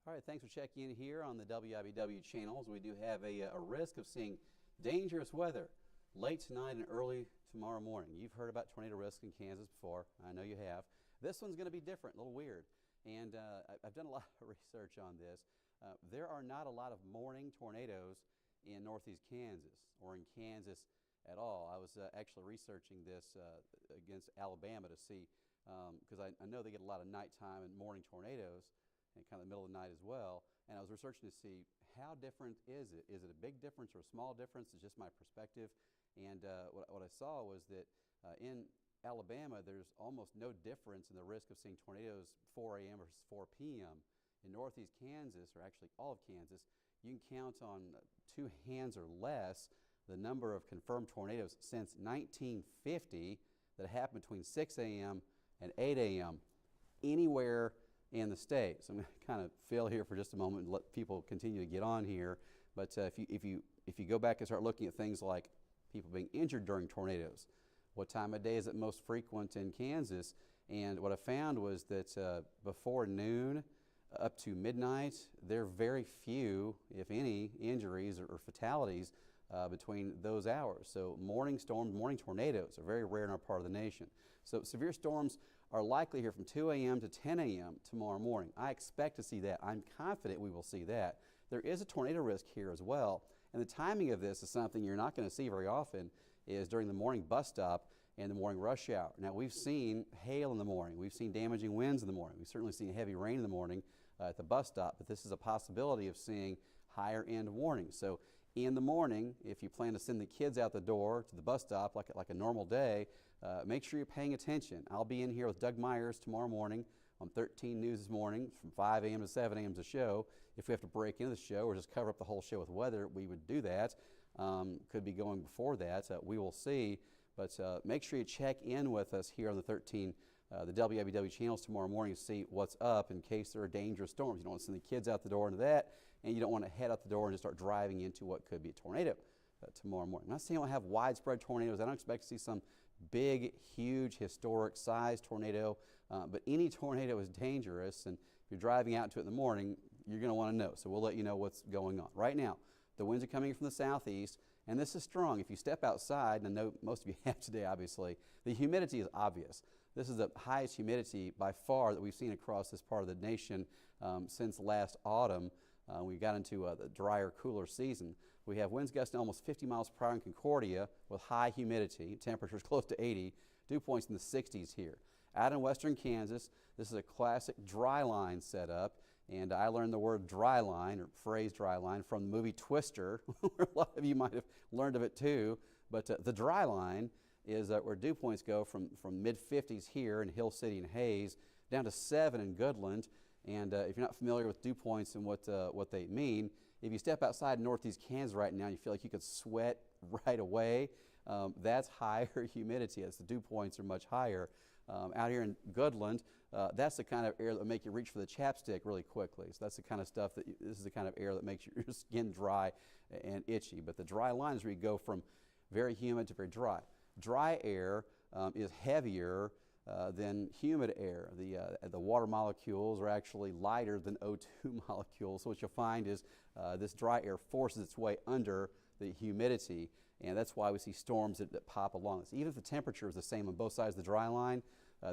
All right, thanks for checking in here on the WIBW channels. We do have a risk of seeing dangerous weather late tonight and early tomorrow morning. You've heard about tornado risk in Kansas before. I know you have. This one's going to be different, a little weird. And I've done a lot of research on this. There are not a lot of morning tornadoes in northeast Kansas or in Kansas at all. I was actually researching this against Alabama to see, because I know they get a lot of nighttime and morning tornadoes and kind of the middle of the night as well. And I was researching to see how different is it? Is it a big difference or a small difference? It's just my perspective. And what I saw was that in Alabama, there's almost no difference in the risk of seeing tornadoes 4 a.m. versus 4 p.m. In northeast Kansas, or actually all of Kansas, you can count on 2 hands or less the number of confirmed tornadoes since 1950 that happened between 6 a.m. and 8 a.m. anywhere in the state. So I'm going to kind of fill here for just a moment and let people continue to get on here. But if you go back and start looking at things like people being injured during tornadoes, what time of day is it most frequent in Kansas? And what I found was that before noon up to midnight, there are very few, if any, injuries or fatalities between those hours. So morning storms, morning tornadoes are very rare in our part of the nation. So severe storms are likely here from 2 a.m. to 10 a.m. tomorrow morning. I expect to see that. I'm confident we will see that. There is a tornado risk here as well, and the timing of this is something you're not going to see very often, is during the morning bus stop and the morning rush hour. Now, we've seen hail in the morning. We've seen damaging winds in the morning. We've certainly seen heavy rain in the morning at the bus stop, but this is a possibility of seeing higher end warnings. So in the morning, if you plan to send the kids out the door to the bus stop like a normal day, make sure you're paying attention. I'll be in here with Doug Myers tomorrow morning on 13 News this morning from 5 a.m. to 7 a.m. the show. If we have to break into the show or just cover up the whole show with weather, we would do that. Could be going before that. We will see. But make sure you check in with us here on the the WIBW channels tomorrow morning to see what's up in case there are dangerous storms. You don't want to send the kids out the door into that, and you don't want to head out the door and just start driving into what could be a tornado tomorrow morning. I'm not saying we'll have widespread tornadoes. I don't expect to see some big, huge, historic size tornado, but any tornado is dangerous, and if you're driving out to it in the morning, you're going to want to know. So we'll let you know what's going on. Right now, the winds are coming from the southeast, and this is strong. If you step outside, and I know most of you have today, obviously, the humidity is obvious. This is the highest humidity by far that we've seen across this part of the nation since last autumn. We got into the drier, cooler season. We have winds gusting almost 50 miles per hour in Concordia with high humidity, temperatures close to 80, dew points in the 60s here. Out in western Kansas, this is a classic dry line setup, and I learned the word dry line, or phrase dry line, from the movie Twister, where a lot of you might have learned of it too. But the dry line is where dew points go from mid-50s here in Hill City and Hayes down to 7 in Goodland. And if you're not familiar with dew points and what they mean, if you step outside northeast Kansas right now and you feel like you could sweat right away, that's higher humidity as the dew points are much higher. Out here in Goodland, that's the kind of air that will make you reach for the chapstick really quickly. So that's the kind of stuff this is the kind of air that makes your skin dry and itchy. But the dry line is where you go from very humid to very dry. Dry air is heavier than humid air. The water molecules are actually lighter than O2 molecules. So what you'll find is this dry air forces its way under the humidity, and that's why we see storms that pop along this. Even if the temperature is the same on both sides of the dry line,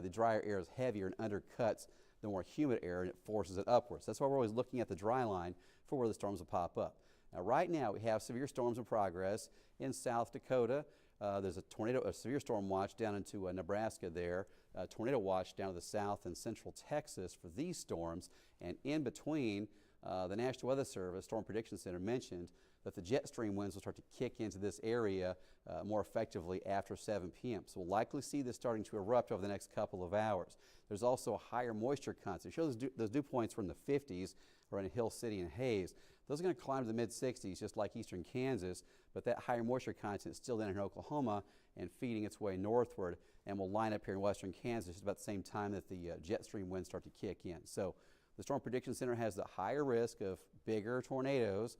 the drier air is heavier and undercuts the more humid air, and it forces it upwards. That's why we're always looking at the dry line for where the storms will pop up. Now, right now, we have severe storms in progress in South Dakota. There's a severe storm watch down into Nebraska there, a tornado watch down to the south and central Texas for these storms, and in between, the National Weather Service Storm Prediction Center mentioned that the jet stream winds will start to kick into this area more effectively after 7 p.m. So we'll likely see this starting to erupt over the next couple of hours. There's also a higher moisture content. It shows those dew points were in the 50s around Hill City and Hayes. Those are going to climb to the mid-60s just like eastern Kansas, but that higher moisture content is still down in Oklahoma and feeding its way northward, and will line up here in western Kansas just about the same time that the jet stream winds start to kick in. So the Storm Prediction Center has the higher risk of bigger tornadoes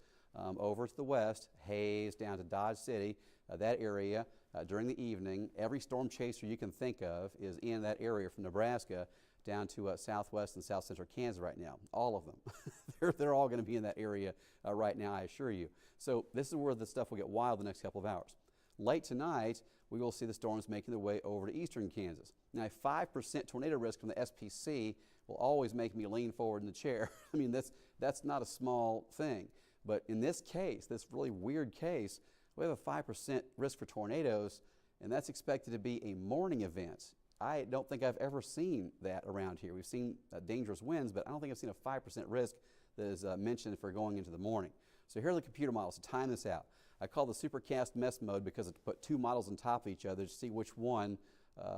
over to the west, Hayes down to Dodge City, that area during the evening. Every storm chaser you can think of is in that area from Nebraska down to southwest and south central Kansas right now. All of them. they're all going to be in that area right now, I assure you. So this is where the stuff will get wild the next couple of hours. Late tonight, we will see the storms making their way over to eastern Kansas. Now, a 5% tornado risk from the SPC will always make me lean forward in the chair. I mean, that's not a small thing. But in this case, this really weird case, we have a 5% risk for tornadoes, and that's expected to be a morning event. I don't think I've ever seen that around here. We've seen dangerous winds, but I don't think I've seen a 5% risk that is mentioned for going into the morning. So here are the computer models to time this out. I call the supercast mess mode because it's put two models on top of each other to see which one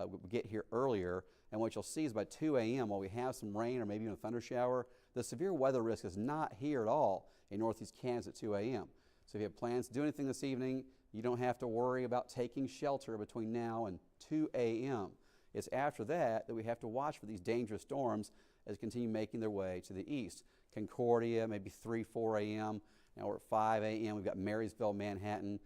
we get here earlier. And what you'll see is by 2 a.m., while we have some rain or maybe even a thunder shower, the severe weather risk is not here at all in northeast Kansas at 2 a.m. So if you have plans to do anything this evening, you don't have to worry about taking shelter between now and 2 a.m. It's after that that we have to watch for these dangerous storms as they continue making their way to the east. Concordia, maybe 3, 4 a.m. Now we're at 5 a.m. We've got Marysville, Manhattan,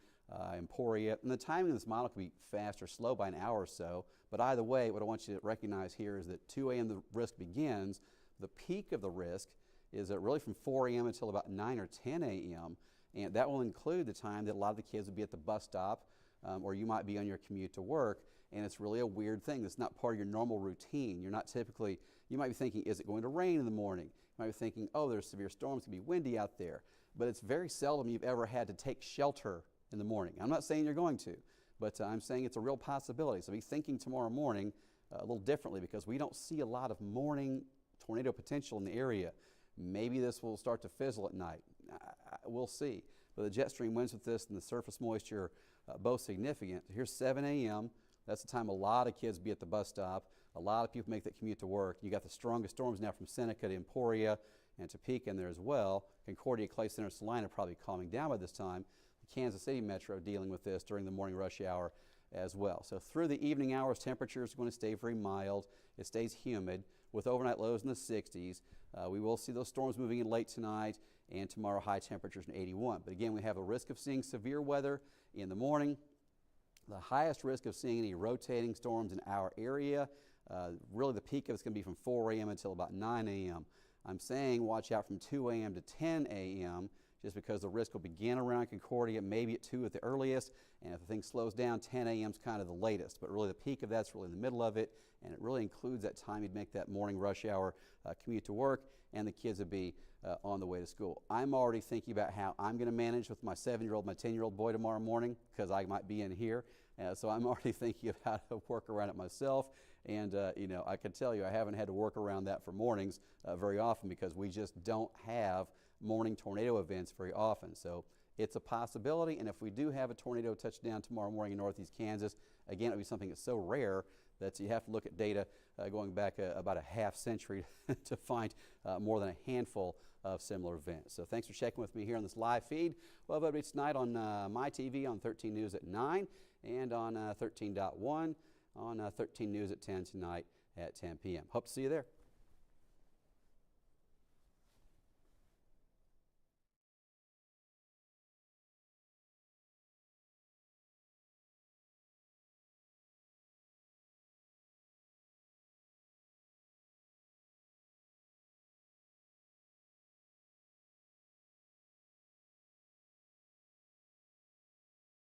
Emporia. And the timing of this model could be fast or slow by an hour or so. But either way, what I want you to recognize here is that 2 a.m. the risk begins. The peak of the risk is really from 4 a.m. until about 9 or 10 a.m. And that will include the time that a lot of the kids will be at the bus stop or you might be on your commute to work. And it's really a weird thing. It's not part of your normal routine. You're not typically, you might be thinking, is it going to rain in the morning? You might be thinking, oh, there's severe storms, it's going to be windy out there. But it's very seldom you've ever had to take shelter in the morning. I'm not saying you're going to, but I'm saying it's a real possibility. So be thinking tomorrow morning a little differently because we don't see a lot of morning tornado potential in the area. Maybe this will start to fizzle at night. We'll see. But the jet stream winds with this and the surface moisture both significant. Here's 7 a.m. That's the time a lot of kids be at the bus stop. A lot of people make that commute to work. You got the strongest storms now from Seneca to Emporia and Topeka in there as well. Concordia, Clay Center, Salina probably calming down by this time. The Kansas City Metro dealing with this during the morning rush hour as well. So through the evening hours, temperatures are going to stay very mild. It stays humid with overnight lows in the 60s. We will see those storms moving in late tonight and tomorrow high temperatures in 81. But again, we have a risk of seeing severe weather in the morning. The highest risk of seeing any rotating storms in our area, really the peak of it's going to be from 4 a.m. until about 9 a.m. I'm saying watch out from 2 a.m. to 10 a.m. just because the risk will begin around Concordia, maybe at 2 at the earliest, and if the thing slows down, 10 a.m. is kind of the latest. But really the peak of that's really in the middle of it, and it really includes that time you'd make that morning rush hour commute to work, and the kids would be on the way to school. I'm already thinking about how I'm going to manage with my 7-year-old, my 10-year-old boy tomorrow morning because I might be in here. So I'm already thinking of how to work around it myself. And, you know, I can tell you I haven't had to work around that for mornings very often because we just don't have morning tornado events very often. So it's a possibility. And if we do have a tornado touchdown tomorrow morning in northeast Kansas, again, it would be something that's so rare that you have to look at data going back about a half century to find more than a handful of similar events. So thanks for checking with me here on this live feed. We'll have updates tonight on my TV on 13 News at 9 and on 13.1 on 13 News at 10 tonight at 10 p.m. Hope to see you there.